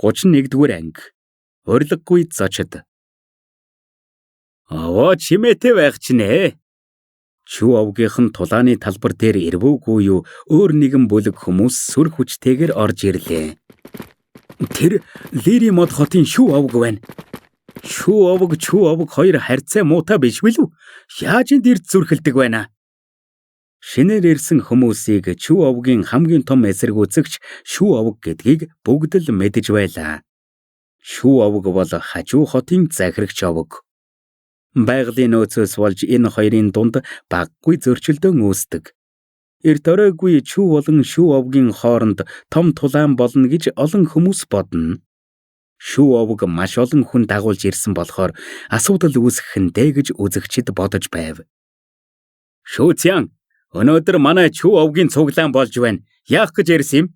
31-р анги. Урилгагүй зочид. Аваа чимээтэй байх ч нэ. Чүү овгийнхан тулааны талбар дээр ирвүүгүй юу өөр нэгэн бүлэг хүмүүс сүр хүчтэйгээр орж ирлээ. Тэр Лири мод хотын шүү овг байна. Шүү овг хоёр харьцаа муутай биш билүү? Яаж энд ирд зүрхэлдэг байна? Шинээр ирсэн хүмүүсийг чүү овгийн хамгийн том эсэргүүцэгч шүү овг гэдгийг бүгд л мэдэж байлаа. Шүү овг бол хажуу хотын захирагч овг. Байгалийн нөөцөөс болж энэ хоёрын дунд баггүй зөрчилдөөн үүсдэг. Эрт оройгүй чүү болон шүү овгийн хооронд том тулаан болно гэж олон хүмүүс бодно. Шүү овг маш олон хүн дагуулж ирсэн болохоор асуудал үүсэх нь гэж үзэгчид бодож байв. Шүүцян, өнөөдөр манай чүү овгийн цуглаан болж байна. Яах гэж ирсэн юм?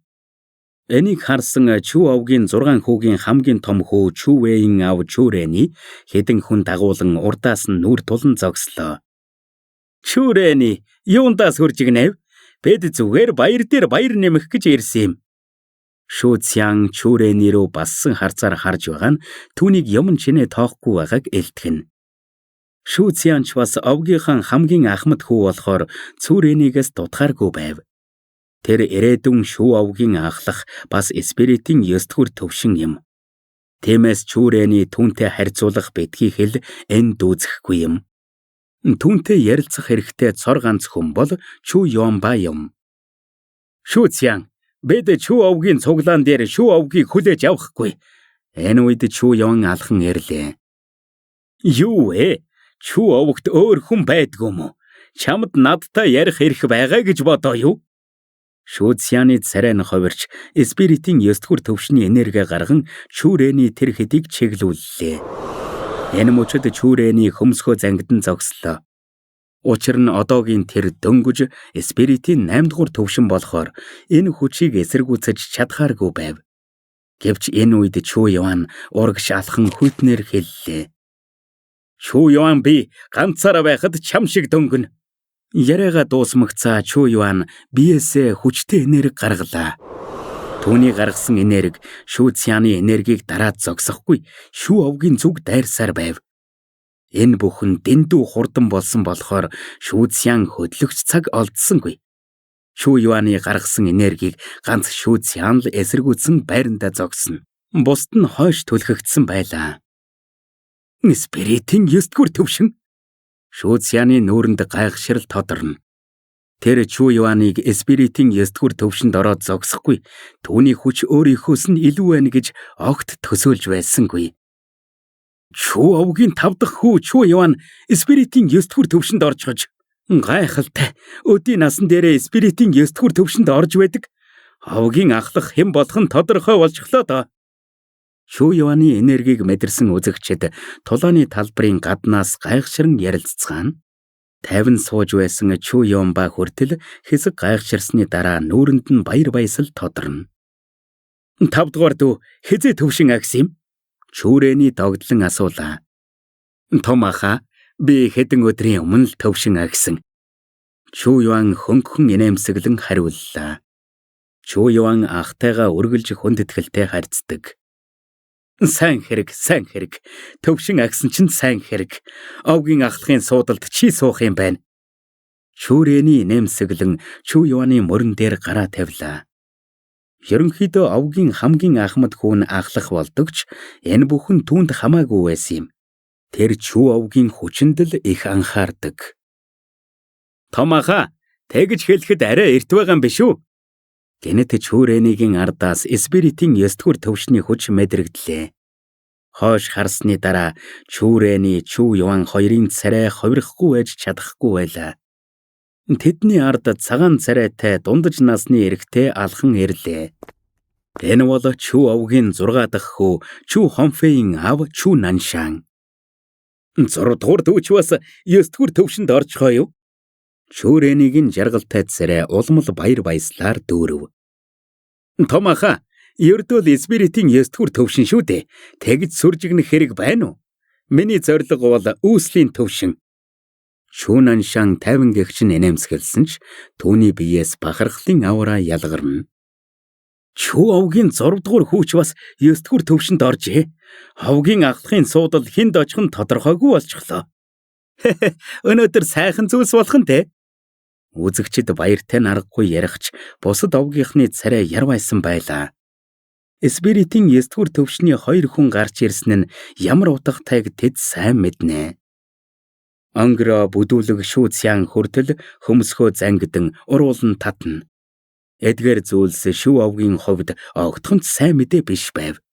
Энийг харсан чүү овгийн 6 хүүгийн хамгийн том хүү Чүүвэйн аав Чүүрэний хэдэн хүн дагуулan урдаас нь нүр тулан зогслоо. Чүүрэний, юундаас хурж игнэв? Бид зүгээр баяр дээр баяр нэмэх гэж ирсэн юм. Шүүцян Чүүрэний рүү бассан харцаар харж байгаа нь түүнийг юм чинээ тоохгүй байгааг илтгэн. Шүүцянч бас овгийнхан хамгийн ахмад хүү болохоор Цүүрэнийгээс дутгааргүй байв. Тэр ирээдүйн шүү овгийн ахлах бас спиритийн 9-р төвшин юм. Тиймээс Чүүрэний түүнтэй харьцуулах битгий хэл энэ дүүцэхгүй юм. Түүнтэй ярилцах хэрэгтэй цор ганц хүн бол Чүү Йомба юм. Шүүцян, бид чүү овгийн цуглаан дээр шүү овгийг хүлээж авахгүй. Энэ үед Чүү Йон алхан ирлээ. Юу вэ? Чүү овогт өөр хүн байдгүй мө? Чамд надтай ярих эрх байгаа гэж бодоо юу? Шүүцяны царай нь хувирч спиритийн 9-р төвшний энерги гарган Чүүрэний тэр хэдийг чиглүүллээ. Энэ мөчөд Чүүрэний хөмсгөө зангидан зогслоо. Учир нь одоогийн тэр дөнгөж спиритийн 8-р төвшин болохоор энэ хүчийг эсэргүүцэж чадхааргүй байв. Гэвч энэ үед Чүү Юан урагш алхан хүйтнээр хэллээ. Чүү Юан би ганцаараа байхад чам шиг дөнгөн. Яриага дуусмагцаа Чүү Юан биесээ хүчтэй энерги гаргалаа. Түүний гаргасан энерги Шүүцяны энергийг дараад зогсохгүй шүү овгийн зүг дайрсаар байв. Энэ бүхэн дэндүү хурдан болсон болохоор Шүүцян хөдлөгч цаг олдсонгүй. Чүү Юаны гаргасан энергийг ганц Шүүцян л эсэргүүцэн байрандаа зогсно. Бусд нь хойш түлхэгдсэн байлаа. Спиритийн 9-р төвшин. Шүүцяны нүүрэнд гайхширал тодорно. Тэр Чүү Юаныг спиритийн 9-р төвшөнд ороод зогсохгүй түүний хүч өөрийнхөөс нь илүү байна гэж огт төсөөлж байсангүй. Чүү овгийн 5 дахь хүү Чүү Юан спиритийн 9-р төвшөнд орж гайхалтай. Өдийн насан дээрээ спиритийн 9-р төвшөнд орж байдаг. Овгийн ахлах хэн болох нь тодорхой болчихлоо доо. Чүү Юаны энергийг мэдэрсэн үзэгчид тулааны талбарын гаднаас гайхширан ярилццгаана. Тайван сууж байсан Чүү Йомба хүртэл хэсэг гайхширсны дараа нүүрэнд нь баяр баясгал тодорно. 5 дугаар дүү хизээ төвшин агс юм? Чүүрэний догдлон асуулаа. Том ахаа, би хэдэн өдрийн өмнө л төвшин агсан. Чүү Юан хөнгөн инээмсэглэн хариуллаа. Чүү Юан ахтайгаа үргэлж хүндэтгэлтэй харьцдаг. Сайн хэрэг. Төвшин агсан чинь сайн хэрэг. Овгийн ахлахын суудалд чи суух юм байна. Чүүрэний нэмсэглэн Чүү Юаны мөрөн дээр гараа тавилаа. Ерөнхийдөө овгийн хамгийн ахмад хүн ахлах болдогч энэ бүхэн түүнд хамаагүй байсан юм. Тэр Чүү овгийн хүчинд л их анхаардаг. Том ахаа, тэгж хэлэхэд арай эрт байгаа юм биш үү? Гэнэт Чүүрэнигийн ардаас спиритийн 9-р төвшний хүч мэдрэгдлээ. Хойш харсны дараа Чүүрэний Чүү Юан хоёрын царай хувирахгүй байж чадахгүй байлаа. Тэдний ард цагаан царайтай дундаж насны эрэгтэй алхан ирлээ. Энэ бол Чүү овгийн 6 дахь хүү Чүү Хонфэйн аав Чүү Наншан. 6 дугаар дүүч бас 9-р төвшөнд орчихоо юу? Чүүрэнийг жаргалтай царай улмал баяр баяслаар дүүрв. Том ахаа, ердөө л спиритийн 9-р төвшин шүү дээ. Тэгж сүржигнэх хэрэг байна уу? Миний зорилго бол үүслийн төвшин. Чүү Наншан тайван гэгч нь инээмсэглсэн ч түүний биеэс бахархлын аура ялгарна. Чүү овгийн 6 дугаар хүүч бас 9 дугаар төвшөнд оржээ. Овгийн агтлахын суудал хэнд очих нь тодорхойгүй болчихлоо. Өнөөдөр сайхан зүйлс болох нь те. Үзэгчид баяртай наргагүй ярихч бусад овгийнхны царай ярвайсан байлаа. Спиритийн 9 дугаар төвшний 2 хүн гарч ирсэн нь ямар утгатайг тэд сайн мэднэ. Ангра бүдүүлэг шүүцян хүртэл хөмсгөө зангидан уруулан татна. Эдгээр зүйлс шүү овгийн хувьд огтхонч сайн мэдээ биш байв.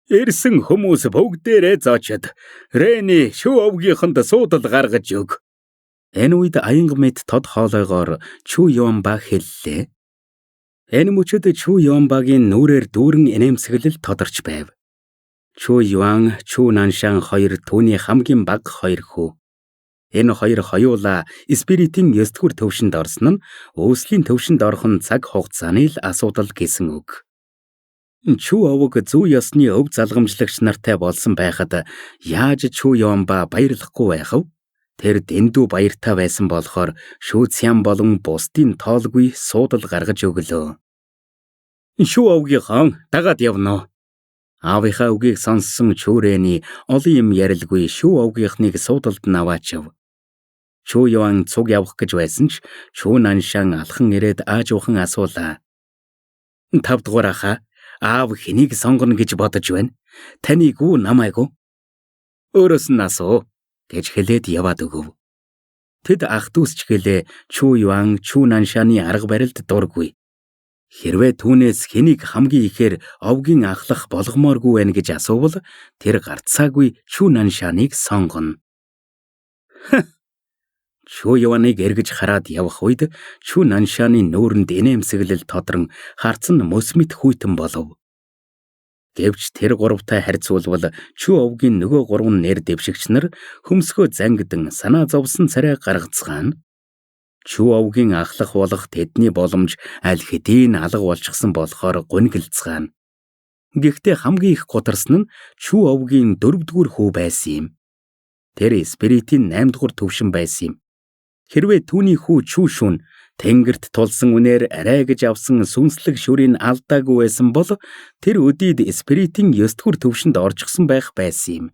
Ирсэн хүмүүс бүгдээрээ зоочод Рени шүү овгийнхонд суудал гаргаж өг. Энэ үед аянга мэд тод хоолойгоор Чүү Юанба хэллээ. Энэ мөчөд Чүү Юанбагийн нүрээр дүүрэн инээмсэглэл тодорч байв. Чүү Юан, Чүү Наншан хоёр түүний хамгийн бага хоёр хүү. Энэ хоёр хоёулаа спиритийн 9 дугаар төвшөнд орсон нь өөслийн төвшөнд орох нь цаг хугацааны л асуудал гэсэн үг. Чүү овг зүү ёсны өв залгамжлагч нартай болсон байхад яаж Чүү Юанба баярлахгүй байх вэ? Тэр дэндүү баяртай байсан болохоор шүүцян болон бусдын тоолгүй суудал гаргаж өглөө. Шүү овгийнхан дагаад явна. Аавынхаа үгийг сонссон Чүү Рени олон юм ярилгүй шүү овгийнхныг суудалд наваачив. Чүү Юан цуг явах гэж байсан ч Чүү Наншан алхан ирээд аажуухан асуулаа. 5 дугаар ахаа, аав хэнийг сонгоно гэж бодож байна? Таныг уу намайг уу? Өөрөөс нь асуу гэж хэлээд яваад өгөв. Тэд ах дүүсч гэлээ Чүү Юан Чүү Наншаны арга барилд дургүй. Хэрвээ түүнээс хэнийг хамгийн ихээр овгийн ахлах болгомооргүй байна гэж асуувал тэр гарцаагүй Чүү Наншаныг сонгоно. Чүү Юаныг эргэж хараад явах үед Чүү Наншаны нүүрэнд инээмсэглэл тодрон харцан мөс мэт хүйтэн болов. Гэвч тэр гуравтай харьцуулбал Чүү овгийн нөгөө 3 нэр дэвшигч нар хөмсгөө зангидан санаа зовсон царай гаргацгаана. Чүү овгийн ахлах болох тэдний боломж аль хэдийн алга болчихсон болохоор гунигэлцгаана. Гэхдээ хамгийн их гутарсан нь Чүү овгийн 4 дугаар хүү байсан юм. Тэр спиритийн 8 дугаар төвшин байсан юм. Хэрвээ түүний хүү Чүү Шүн тэнгэрт тулсан үнээр арай гэж авсан сүнслэг шүрийг алдаагүй байсан бол тэр өдийд спиритийн 9 дугаар төвшөнд орчихсон байх байсан юм.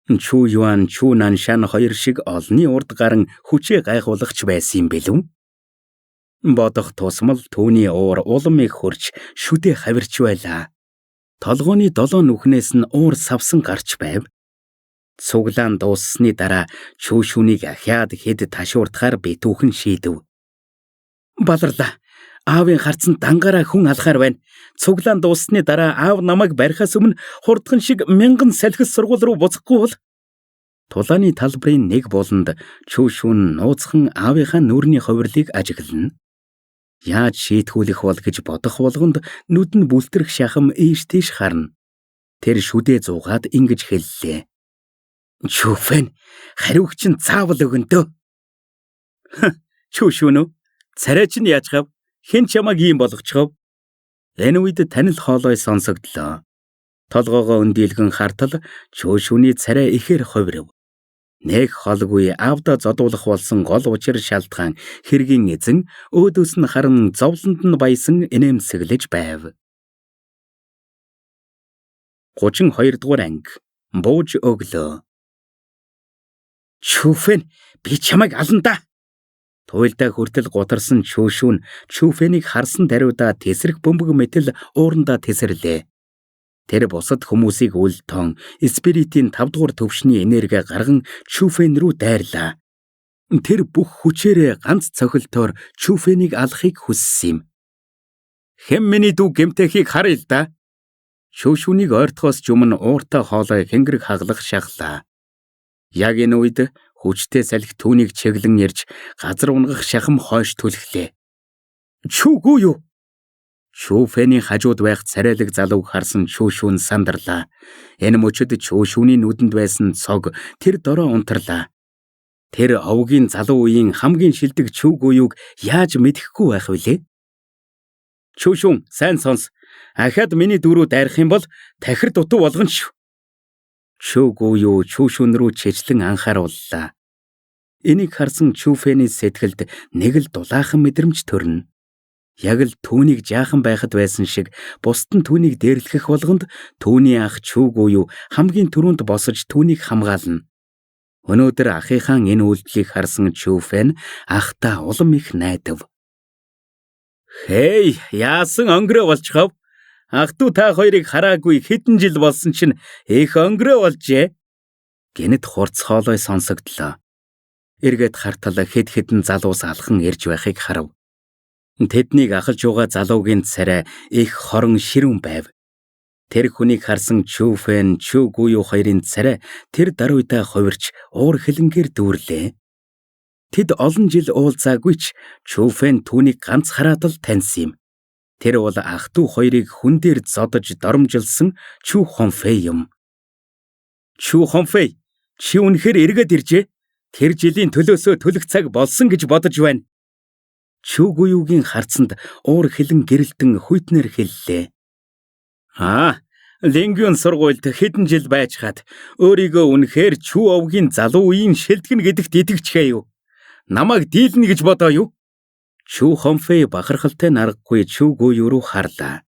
Чүү Юан, Чүү Наншан хоёр шиг олны урд гарan хүчээ гайхуулагч байсан юм бэлэн. Бодох тусмал түүний уур улам их хурж шүдэ хавирч байлаа. Толгойн 7 нүхнээс нь уур савсан гарч байв. Цуглаан дууссаны дараа Чүү Шүнийг ахиад хэд ташуурдахаар битүүхэн шийдэв. Баларлаа. Аавын харцанд дангаараа хүн алхаар байна. Цуглаан дууссаны дараа аав намайг барихаас өмнө хурдхан шиг 1000 салхис сургууль руу буцахгүй бол. Тулааны талбарын нэг буланд Чүү Шүн нууцхан аавынхаа нүрийн хувирлыг ажиглана. Яаж шийтгүүлэх бол гэж бодох болгонд нүд нь бүлтрэх шахам ийш тийш харна. Тэр шүдээ зуугаад ингэж хэллээ. Чүүфэн, хариуг чинь заавал өгнө. Чүү Шүн үү? Царай чинь яаж гав? Хэн ч ямаг ийм болгочихов? Энэ үед танил хоолой сонсогдлоо. Толгоогоо өндийлгэн хартал Чүү Шүний царай ихээр хувирв. Нэг холгүй аавда зодуулах болсон гол учир шалтгаан хэргийн эзэн өөдөөс нь харан зовлонд нь баясан инээмсэглэж байв. 32 дугаар анги бууж өглөө. Чүүфэн, би чамайг ална да. Туйлдаа хүртэл гутарсан Чүү Шүн Чүүфэнийг харсан даруйдаа тесрэх бөмбөг мэтэл уурандаа тесэрлээ. Тэр бусад хүмүүсийг үлдтон спиритийн 5 дугаар төвшний энерги гарган Чүүфэн рүү дайрлаа. Тэр бүх хүчээрээ ганц цохилтоор Чүүфэнийг алахыг хүссэн юм. Хэм миний дүү гэмтэхийг харъя л да. Чүү Шүнийг ойртохоос өмнө ууртай хоолой хэнгэрэг хаглах шахлаа. Яг энэ үед хүчтэй салхи түүнийг чиглэн ирж газар унгах шахам хойш түлхлээ. Чүүгүй юу? Чүүфэний хажууд байх царайлаг залууг харсан Чүү Шүн сандарлаа. Энэ мөчөд Чүү Шүний нүдэнд байсан цог тэр дороо унтарлаа. Тэр овгийн залуу үеийн хамгийн шилдэг Чүүгүйюг яаж мэдэхгүй байх вүлээ? Чүү Шүн, сайн сонс. Ахаад миний дүүрүү дайрах юм бол тахир дутуу болгоно шүү. Чүүгүйю Чүү Шүн рүү чичлэн анхаарууллаа. Энийг харсан Чүүфэний сэтгэлд нэг л дулаахан мэдрэмж төрнө. Яг л түүнийг жаахан байхад байсан шиг бусд нь түүнийг дээрлэх болгонд түүний ах Чүү буюу хамгийн түрүүнд босож түүнийг хамгаална. Өнөөдөр ахийнхаа энэ үйлдэлийг харсан Чүү Фэн ахтай улам их найдав. Хей, яасан өнгөрөө болчихов? Ах トゥ та хоёрыг хараагүй хэдэн жил болсон чинь их өнгөрөө болжээ. Гэнэт хурц хоолой сонсогдлоо. Эргээд хартал хэд хэдэн залуус алхан ирж байхыг харав. Тэднийг ахалж байгаа залуугийн царай их хорон ширүүн байв. Тэр хүнийг харсан Чүү Фэн, Чүү буюу хоёрын царай тэр даруйдаа хувирч уур хилэнгээр дүүрлээ. Тэд олон жил уулзаагүй ч Чүү Фэн түүнийг ганц хараад л таньсан юм. Тэр бол ах トゥ хоёрыг хүн дээр зодож доромжилсан Чүү Хонфэй юм. Чүү Хонфэй, чи үнэхээр эргээд иржээ. Тэр жилийн төлөөсөө төлөх цаг болсон гэж бодож байна. Чүү буюугийн харцанд уур хилэн гэрэлтэн хүйтнэр хэллээ. Лингюн сургуульд хэдэн жил байж хаад өөрийгөө үнэхээр Чүү овгийн залуу үеийн шилтгэн гэдэгт итгэжхээ юу? Намайг дийлнэ гэж бодоо юу? Чүү Хонфэй бахархалтай наргагүй Чүү буюу руу харлаа.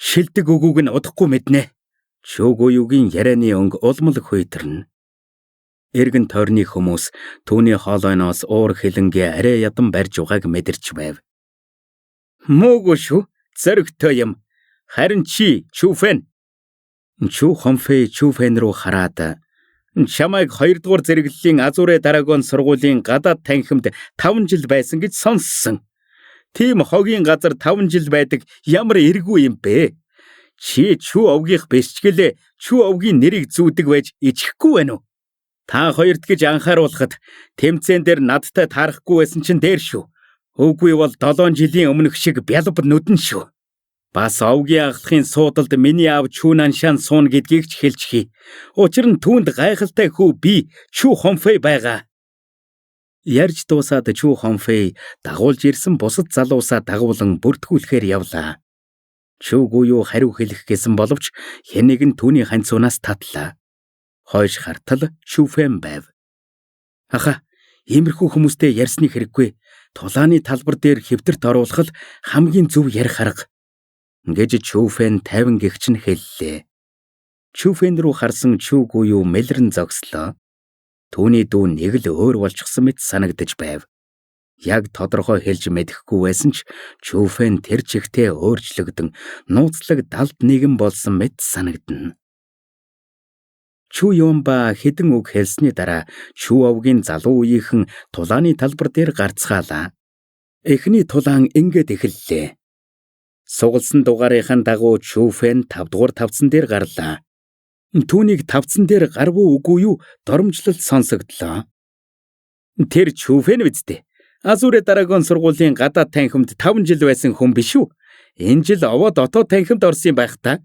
Шилдэг өгүүг нь удахгүй мэднэ. Чүү буюугийн ярианы өнг улмал хүйтэрнэ. Эргэн тойрны хүмүүс түүний хоолойноос уур хилэнгээ арай ядан барьж угааг мэдэрч байв. Муугүй шүү, зөрөгтэй юм. Харин чи Чүү Фэн. Чүү Хонфэй Чүү Фэн руу хараад чамайг 2 дугаар зэрэглэлийн Азуурэ Дарагон сургуулийн гадаад танхимд 5 жил байсан гэж сонссон. Тийм хогийн газар 5 жил байдаг ямар эргүй юм бэ? Чи Чүү овгийнх биш ч гэлээ Чүү овгийн нэрийг зүүдэг байж ичихгүй байна уу? Та хоёрт гэж анхааруулхад тэмцээн дээр надтай таарахгүй байсан чинь дээр шүү. Үгүй бол 7 жилийн өмнөх шиг бялб нүдэн шүү. Бас овгийн ахлахын суудалд миний аав Чүү Наншан суун гэдгийг ч хэлчихье. Учир нь түүнд гайхалтай хүү би Чүү Хонфэй байгаа. Ярьж дуусаад Чүү Хонфэй дагуулж ирсэн бусад залуусаа дагуулan бүртгүүлэхээр явлаа. Чүү буюу хариу хэлэх гэсэн боловч хэнийг нь түүний ханцуунаас татлаа. Хойш хартал Чүү Фэн байв. Иймэрхүү хүмүүстэй ярьсны хэрэггүй. Тулааны талбар дээр хэвтэрт оруулах л хамгийн зөв ярих арга гэж Чүү Фэн тайван гэгч нь хэллээ. Чүү Фэн рүү харсан Чүү буюу мэлрэн зогслоо. Түүний дүү нэг л өөр болчихсон мэт санагдаж байв. Яг тодорхой хэлж мэдэхгүй байсан ч Чүү Фэн тэр чигтээ өөрчлөгдөн нууцлаг далд нэгэн болсон мэт санагдана. Чүү Юмба хэдэн үг хэлсний дараа Чүү овгийн залуу үеийнхэн тулааны талбар дээр гарцгаалаа. Эхний тулаан ингээд эхэллээ. Сугалсан дугаарынхаа дагуу Чүү Фэн 5 дугаар тавцан дээр гарлаа. Түүнийг тавцан дээр гарвуу үгүй юу доромжлол сонсогдлоо. Тэр Чүү Фэн үсттэй. Азуурэ Дарагон сургуулийн гадаад танхимд 5 жил байсан хүн биш үү? Энэ жил овоо дотоод танхимд орсон юм байх та.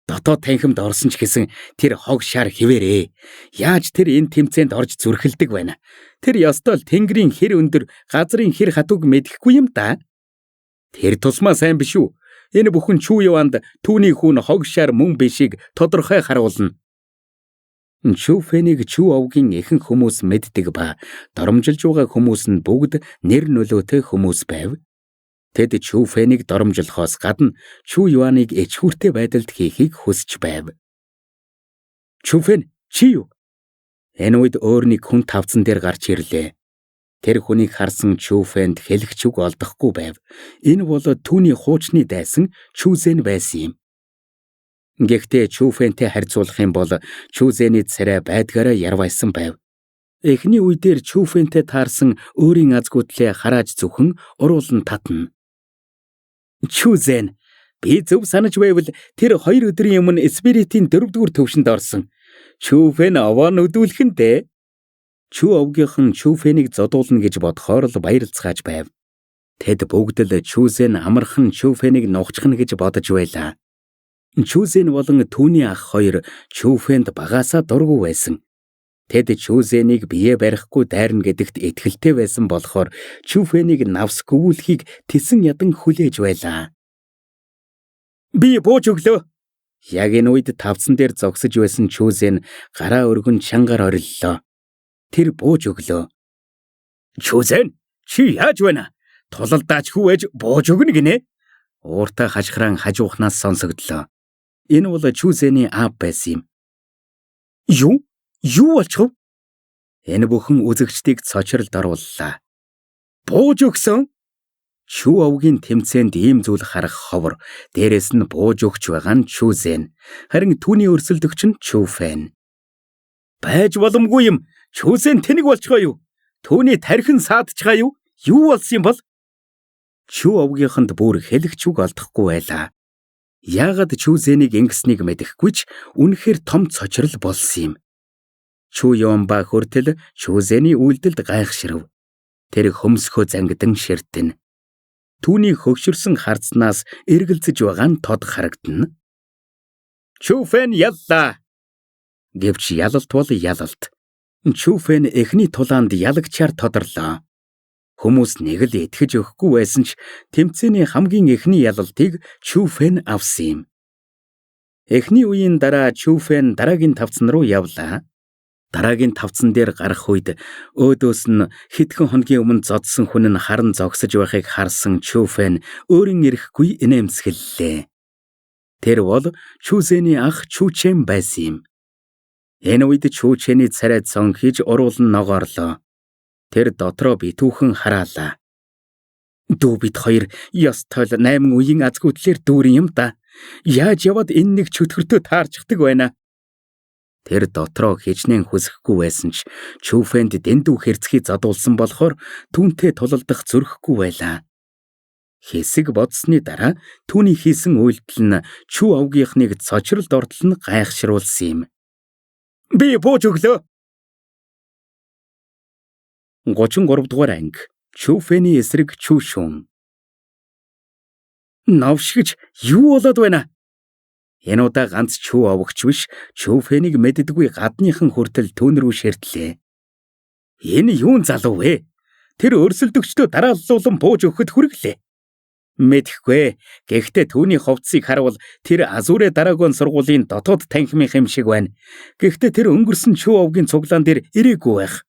Дотоод танхимд орсон ч гэсэн тэр хог шар хിവэрээ. Яаж тэр энэ тэмцээнд орж зүрхэлдэг байна? Тэр ёстой л тэнгэрийн хэр өндөр, газрын хэр хатуг мэдэхгүй юм да. Тэр тусмаа сайн биш үү? Энэ бүхэн Чүү Юанд түүний хүүн хог шар мөн бишийг тодорхой харуулна. Чүү Фэнийг Чүү овгийн ихэнх хүмүүс мэддэг ба доромжилж байгаа хүмүүс нь бүгд нэр нөлөөтэй хүмүүс байв. Тэд Чүү Фэнийг доромжлохоос гадна Чүү Юаныг ичхүүртэй байдалд хийхийг хүсэж байв. Чүү Фэн, чи юу? Энэ үед өөр нэг хүн тавцан дээр гарч ирлээ. Тэр хүнийг харсан Чүү Фэнд хэлэх үг олдохгүй байв. Энэ бол түүний хуучны дайсан Чүү Зэн байсан юм. Гэхдээ Чүү Фэнтэй харьцуулах юм бол Чүү Зэний царай байдгаараа ярвайсан байв. Эхний үедэр Чүү Фэнтэй таарсан өөрийн азгуудлыг харааж зүхэн уруулан татна. Чүү Зэн, би зөв санаж байвал тэр 2 өдрийн өмнө Спиритийн 4-р төвшөнд орсон. Чүү Фэн овоо нүдүүлхэн дээ. Чүү овгийнхан Чүү Фэнийг зодуулна гэж бодохоор л баярлцгааж байв. Тэд бүгд л Чүү Зэн амархан Чүү Фэнийг нухчихна гэж бодож байлаа. Чүү Зэн болон түүний ах хоёр Чүү Фэнд багаасаа дургүй байсан. Тэд Чүү Зэнийг бие барихгүй дайрна гэдэгт итгэлтэй байсан болохоор Чүү Фэнийг навс гүйлхийг тэсэн ядан хүлээж байлаа. Би бууж өглөө. Яг энэ үед тавцан дээр зогсож байсан Чүү Зэн гараа өргөн чангаар ориллоо. Тэр бууж өглөө. Чүү Зэн, чи яаж байна? Тулалдаач хүү ээж бууж өгнө гинэ. Ууртай хашгиран хажуухнаас сонсогдлоо. Энэ бол Чүзэний аав байсан юм. Юу болчихв? Энэ бүхэн үзэгчдийг цочролд орууллаа. Бууж өгсөн? Чүү овгийн тэмцээнд ийм зүйл харах ховор. Дээрээс нь бууж өгч байгаа нь Чүзэн. Харин түүний өрсөлдөгч нь Чүфэн. Байж боломгүй юм. Чүзэн тэнэг болчихоо юу? Түүний тархин саадчихаа юу? Юу болсон юм бол? Чүү овгийнханд бүр хэлэгч үг олдохгүй байлаа. Яагаад Чүзэнийг ингэснийг мэдэхгүй ч үнэхээр том цочрол болсон юм. Чүү Йомба хүртэл Чүзэний үйлдэлд гайхширв. Тэр хөмсгөө зангидан ширтэн. Түүний хөгшөрсөн харцнаас эргэлзэж байгаа нь тод харагдана. Чүфэн яллаа. Гэвч ялалт бол ялалт. Чүфэн эхний тулаанд ялагчаар тодорлоо. Хүмүүс нэг л итгэж өгөхгүй байсан ч тэмцээний хамгийн эхний ялалтыг Чүфэн авсан юм. Эхний үеийн дараа Чүфэн дараагийн тавцан руу явлаа. Дараагийн тавцан дээр гарах үед өөдөөс нь хэдхэн хоногийн өмнө зодсон хүн нь харан зогсож байхыг харсан Чүфэн өөрийн ирэхгүй инээмсэглэлээ. Тэр бол Чүзэний ах Чүчэн байсан юм. Энэ үед Чүчэний царайд цонхиж уруулан ногоорлоо. Тэр дотроо битүүхэн хараалаа. Дүү бид хоёр ёстол 8 үеийн азгүйтлэр дүүрэн юм да. Яаж яваад энэ нэг чөтгөртөө таарчдаг байна. Тэр дотроо хичнээн хүсэхгүй байсан ч Чүфэнд дэндүү хэрцгий задуулсан болохоор түүнтэй тулалдах зөрөхгүй байлаа. Хэсэг бодсны дараа түүний хийсэн үйлдэл нь Чүү овгийнхныг цочролд ортол нь гайхшруулсан юм. Би бууж өглөө. 33 дугаар анги. Чүфэний эсрэг Чүшүн. Навшигч юу болоод байна? Энэ удаа ганц Чүү овогч биш, Чүфэнийг мэддэггүй гадныхан хүртэл түүн рүү ширтлээ. Энэ юун залуу вэ? Тэр өрсөлдөгчдөө дарааллуулан бууж өгөхөд хүргэлээ. Мэдхгүй. Гэхдээ түүний ховцыг харвал тэр Азүрэ дараагийн сургуулийн дотоод танхимынх юм шиг байна. Гэхдээ тэр өнгөрсөн Чүү овгийн цуглаан дээр ирээгүй байх.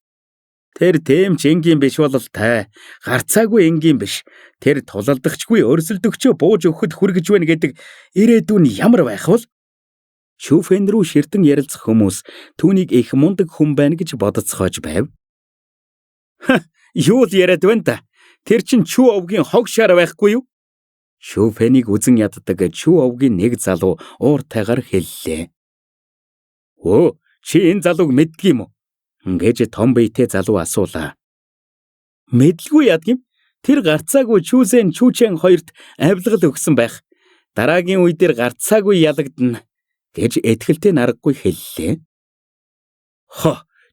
Тэр тэмч энгийн биш бололтой. Гарцаагүй энгийн биш. Тэр тулалдагчгүй өрсөлдөгчөө бууж өгөхөд хүргэж байна гэдэг ирээдүйн ямар байх вэ? Чүфэн рүү ширтэн ярилцах хүмүүс түүнийг их мундаг хүн байна гэж бодоцгоож байв. Юу л яриад байна та? Тэр чин Чүү овгийн хог шар байхгүй юу? Чүфэнийг үзэн яддаг Чүү овгийн нэг залуу ууртайгаар хэллээ. Өө, чи энэ залууг мэддэг юм уу? Гэж том биетэй залуу асуулаа. Мэдлгүй ядгийм. Тэр гарцаагүй Чүзэн Чүчэн хоёрт авилгал өгсөн байх. Дараагийн үе дээр гарцаагүй ялагдана гэж этгэлтэй наргагүй хэллээ.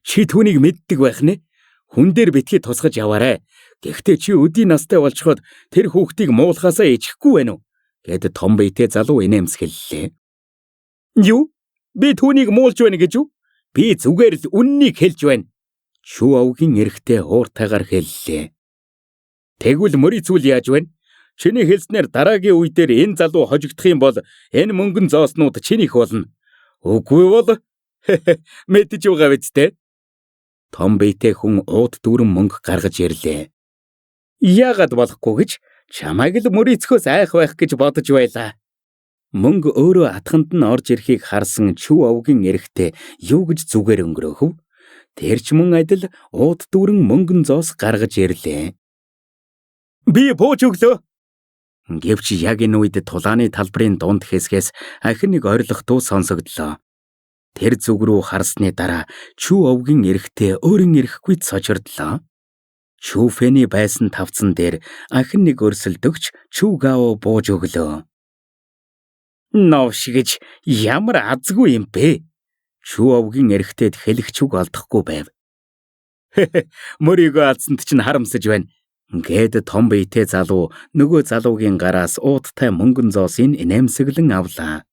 Чи түүнийг мэддэг байх нэ? Хүн дээр битгий тусгаж яваарай. Гэхдээ чи өдий настай болчиход тэр хүүхдийг муулахаасаа ичихгүй байна уу? Гэд том биетэй залуу инээмсэглэлээ. Юу? Би түүнийг муулж байна гэж юу? Би зүгээр л үннийг хэлж байна. Чүү овгийн эрэгтэй ууртайгаар хэллээ. Тэгвэл мөрийцүүл яаж байна? Чиний хэлснээр дараагийн үе дээр энэ залуу хожигдох юм бол энэ мөнгөн зооснууд чинийх болно. Үгүй бол мэдэж байгаа биз дээ. Том биетэй хүн ууд дүүрэн мөнгө гаргаж ирлээ. Яагаад болохгүй гэж чамайг л мөрийцхөөс айх байх гэж бодож байлаа. Мөнгө өөрөө атханд нь орж ирэхийг харсан Чүү овгийн эрэгтэй юу гэж зүгээр өнгөрөөхөв. Тэр ч мөн адил ууд дүүрэн мөнгөн зоос гаргаж ирлээ. Би бууж өглөө. Гэвч яг энэ үед тулааны талбарын дунд хэсгээс ахин нэг орилох дуу сонсогдлоо. Тэр зүг рүү харсны дараа Чүү овгийн эрэгтэй өөрийн ирэхгүй цочирдлоо. Чүфэний байсан тавцан дээр ахин нэг өрсөлдөгч Чүү Гао бууж өглөө. Навшигч ямар азгүй юм бэ? Чүү овгийн эрэгтэйд хэлэх үг олдохгүй байв. Мөрийгөө алдсанд чинь харамсаж байна. Гэд том биетэй залуу нөгөө залуугийн гараас ууттай мөнгөн зоосыг инээмсэглэн авлаа.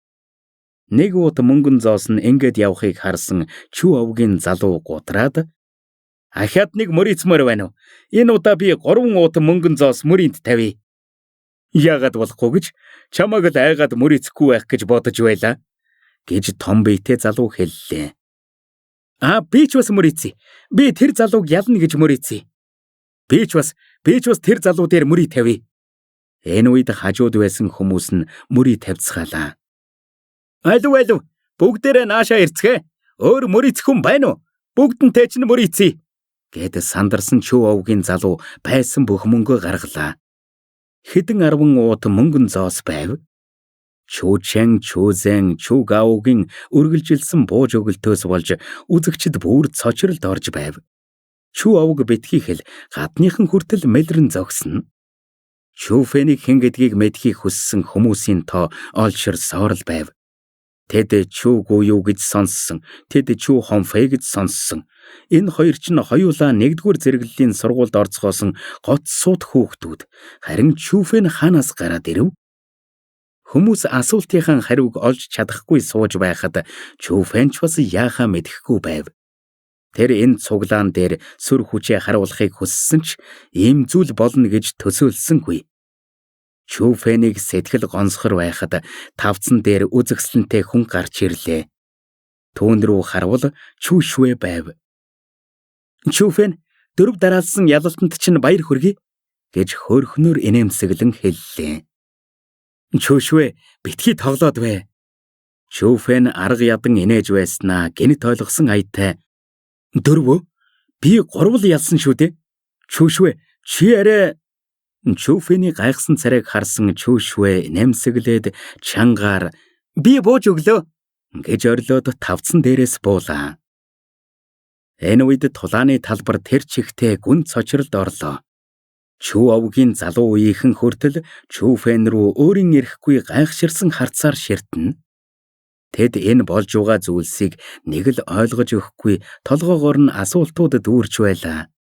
Нэг уут мөнгөн зоос нь ингээд явахыг харсан Чүү овгийн залуу гутраад ахаад нэг мөрийцмөр байна уу? Энэ удаа би 3 уут мөнгөн зоос мөрийнд тавья. Яагаад болохгүй гэж чамайг л айгаад мөрийцэхгүй байх гэж бодож байлаа гэж том биетэй залуу хэллээ. Би ч бас мөрийцээ. Би тэр залууг ялна гэж мөрийцээ. Би ч бас тэр залуу дээр мөрий тавья. Энэ үед хажууд байсан хүмүүс нь мөрий тавьцгаалаа. Алив бүгдээрээ наашаа ирцгээ. Өөр мөрийцэх хүн байна уу? Бүгдэнтэй ч мөрийцье. Гэт сандарсан Чүү овгийн залуу байсан бүх мөнгөө гаргалаа. Хэдэн 10 уут мөнгөн зоос байв. Чүү Чэн, Чүү Зэн, Чүү Гаогийн үргэлжилсэн бууж өгөлтөөс болж үзэгчд бүр цочролд орж байв. Чүү овг битгий хэл гадныхан хүртэл мэлрэн зогсно. Чүү Фэнийг хэн гэдгийг мэдхийг хүссэн хүмүүсийн тоо олширсоор л байв. Тэд Чүү Гуюу гэж сонссон, тэд Чүү Хонфэй гэж сонссон. Энэ хоёр ч хоёулаа 1-р зэрэглэлийн сургуульд орцгоосон гоц суут хүүхдүүд. Харин Чүү Фэн хаанаас гараад ирэв? Хүмүүс асуултынхаа хариуг олж чадахгүй сууж байхад Чүү Фэн ч бас яахаа мэдэхгүй байв. Тэр энэ цуглаан дээр сүр хүчээ харуулахыг хүссэн ч ийм зүйл болно гэж төсөөлсөнгүй. Чүү Фэнийг сэтгэл гонсгор байхад тавцан дээр үзэгсэлэнтэй хүн гарч ирлээ. Түүн рүү харвал Чүү Швэ байв. Чүү Фэн дөрөв дараалсан ялалтанд чинь баяр хүргэе гэж хөөрхнөөр инээмсэглэн хэллээ. Чүү Швэ битгий тоглоод бай. Чүү Фэн арга ядан инээж байснаа гэнэт ойлгосон аятай. Дөрвөө би 3 ялсан шүү дээ. Чүү Швэ чи арай. Чүү Фэний гайхсан царайг харсан Чүү Швэ нэмсэглээд чангаар би бууж өглөө гэж орлоод тавцан дээрээс буулаа. Энэ үед тулааны талбар тэр чигтээ гүн цочролд орлоо. Чүү овгийн залуу үеийнхэн хүртэл Чүү Фэн рүү өөрийн ирэхгүй гайхширсан харцаар ширтэн. Тэд энэ болж байгаа зүйлсийг нэг л ойлгож өгөхгүй толгоогоор нь асуултууд дүүрч байлаа.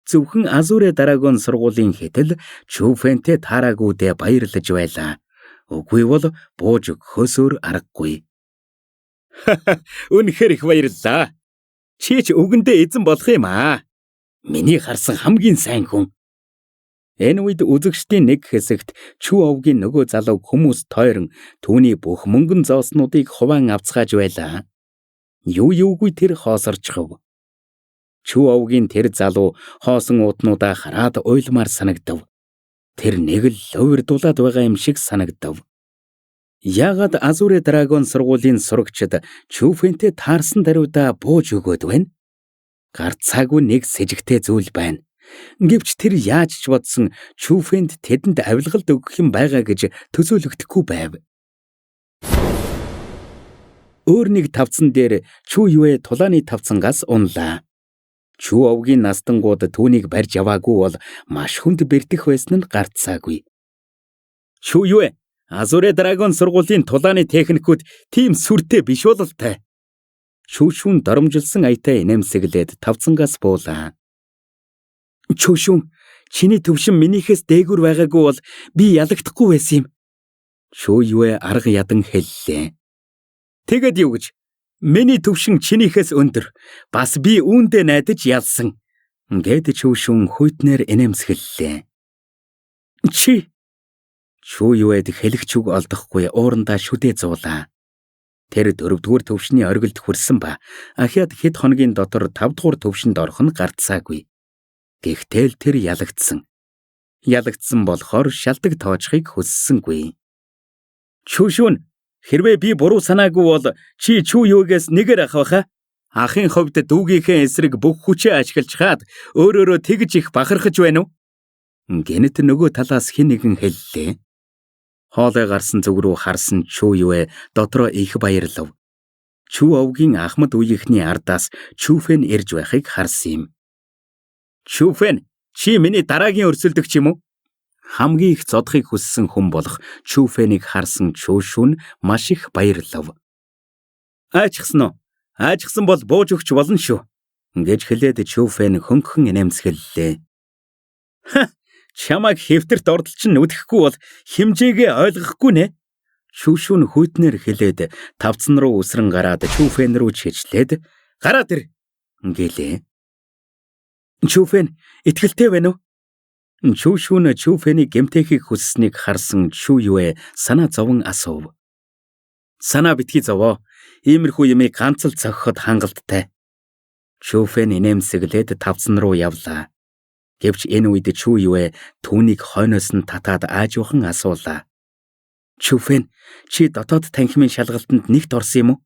Зөвхөн Азүрэ Драгон сургуулийн хэтэл Чүү Фэнтэй таараагүйдээ баярлаж байлаа. Үгүй бол бууж өгөхөөсөөр аргагүй. Үнэхээр их баярлалаа. Чи ч үгэндээ эзэн болох юм аа. Миний харсан хамгийн сайн хүн. Энэ үед үзэгчдийн нэг хэсэгт Чүү овгийн нөгөө залуу хүмүүс тойрон түүний бүх мөнгөн зооснуудыг хуваан авцгааж байлаа. Юугүй тэр хоосорчхов. Чүү овгийн тэр залуу хоосон уутнуудаа хараад уйлмаар санагдав. Тэр нэг л уурдуулаад байгаа юм шиг санагдав. Яагаад Азүрэ Драгон сургуулийн сурагчид Чүү Фэнтэй таарсан даруйдаа бууж өгөөд байна? Гарцаагүй нэг сэжигтэй зүйл байна. Гэвч тэр яаж ч бодсон Чүү Фэнд тэдэнд авилгалт өгөх юм байгаа гэж төсөөлөгдөхгүй байв. Өөр нэг тавцан дээр Чүү Юэ тулааны тавцангаас унлаа. Чүү овгийн настангууд түүнийг барьж яваагүй бол маш хүнд бэртэх байсан нь гарцаагүй. Чүү Юэ, Азүрэ Драгон сургуулийн тулааны техникүүд тийм сүртэй биш бололтой. Чүү Шүн доромжилсан аятай инээмсэглээд тавцангаас буулаа. Чүү Шүн, чиний төвшин минийхээс дээгүүр байгаагүй бол би ялагдахгүй байсан юм. Чүү Юэ арга ядан хэллээ. Тэгэд юу гэж? Миний төвшин чинийхээс өндөр. Бас би үүндээ найдаж ялсан. Гэт Чүү Шүн хүйтнээр инээмсэглэлээ. Чи Чүү Юэд хэлэгч үг олдохгүй уурандаа шүдээ зуулаа. Тэр 4-р төвшний оргилд хүрсэн ба ахиад хэд хоногийн дотор 5-р төвшөнд орох нь гарцаагүй. Гэхдээ л тэр ялагдсан. Ялагдсан болохоор шалдаг тоочхыг хүссэнгүй. Чүү Шүн, хэрвээ би буруу санаагүй бол чи Чүү Юугээс нэгээр ах баха. Ахын хувьд дүүгийнхээ эсрэг бүх хүчээ ашиглаж хаад өөрөөрөө тэгж их бахархаж байна уу? Гэнэт нөгөө талаас хэн нэгэн хэллээ. Хоолой гарсан зүг рүү харсан Чүү Юэ дотроо их баярлав. Чүү овгийн Ахмад үеийнхний ардаас Чүү Фэн ирж байхыг харсан юм. Чүү Фэн, чи миний дараагийн өрсөлдөгч юм уу? Хамгийн их зодохыг хүссэн хүн болох Чүү Фэнийг харсан Чүү Шүн маш их баярлав. Аачсан уу? Аачсан бол бууж өгч болно шүү. Гэж хэлээд Чүү Фэн хөнгөн инээмсэглэлээ. Чамайг хэвтэрт ордолч нь үдэхгүй бол хэмжээгээ ойлгохгүй нэ? Чүү Шүн хүйтнээр хэлээд тавцан руу үсрэн гараад Чүү Фэн рүү чичлээд гараад ир гэлээ. Чүү Фэн итгэлтэй байна уу? Чүү Шүн Чүү Фэний гэмтэхийг хүсснийг харсан Чүү Юэ санаа зовон асуув. Санаа битгий зовоо. Иймэрхүү юмыг ганц л цохиход хангалттай. Чүү Фэн инээмсэглээд тавцан руу явлаа. Гэвч энэ үед Чүү Юэ түүнийг хойноос нь татаад аажуухан асуулаа. Чүфэн, чи дотоод танхимын шалгалтанд нэгт орсон юм уу?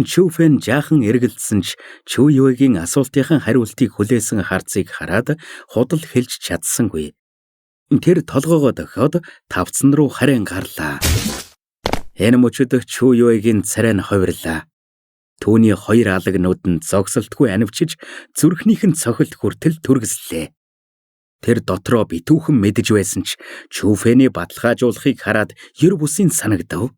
Чүфэн жаахан эргэлдсэн ч Чүү Юэгийн асуултынхан хариултыг хүлээсэн харцыг хараад худал хэлж чадсангүй. Тэр толгоогоо дохиод тавцан руу харин гарлаа. Энэ мөчөд Чүү Юэгийн царай нь ховирлаа. Түүний хоёр алагнууд нь зогсолтгүй анивчиж зүрхнийх нь цохилт хүртэл түргэслээ. Тэр дотроо битүүхэн мэдэж байсан ч Чүфэний баталгаажуулахыг хараад ер бусын санагдав.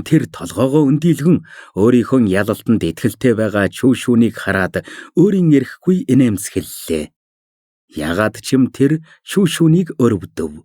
Тэр толгоогоо өндийлгэн өөрийнхөө ялалтанд итгэлтэй байгаа Чүү Шүүнийг хараад өөрийн эрэхгүй инээмсэглэлээ. Ягаад ч юм тэр Чүү Шүүнийг өрөвдөв.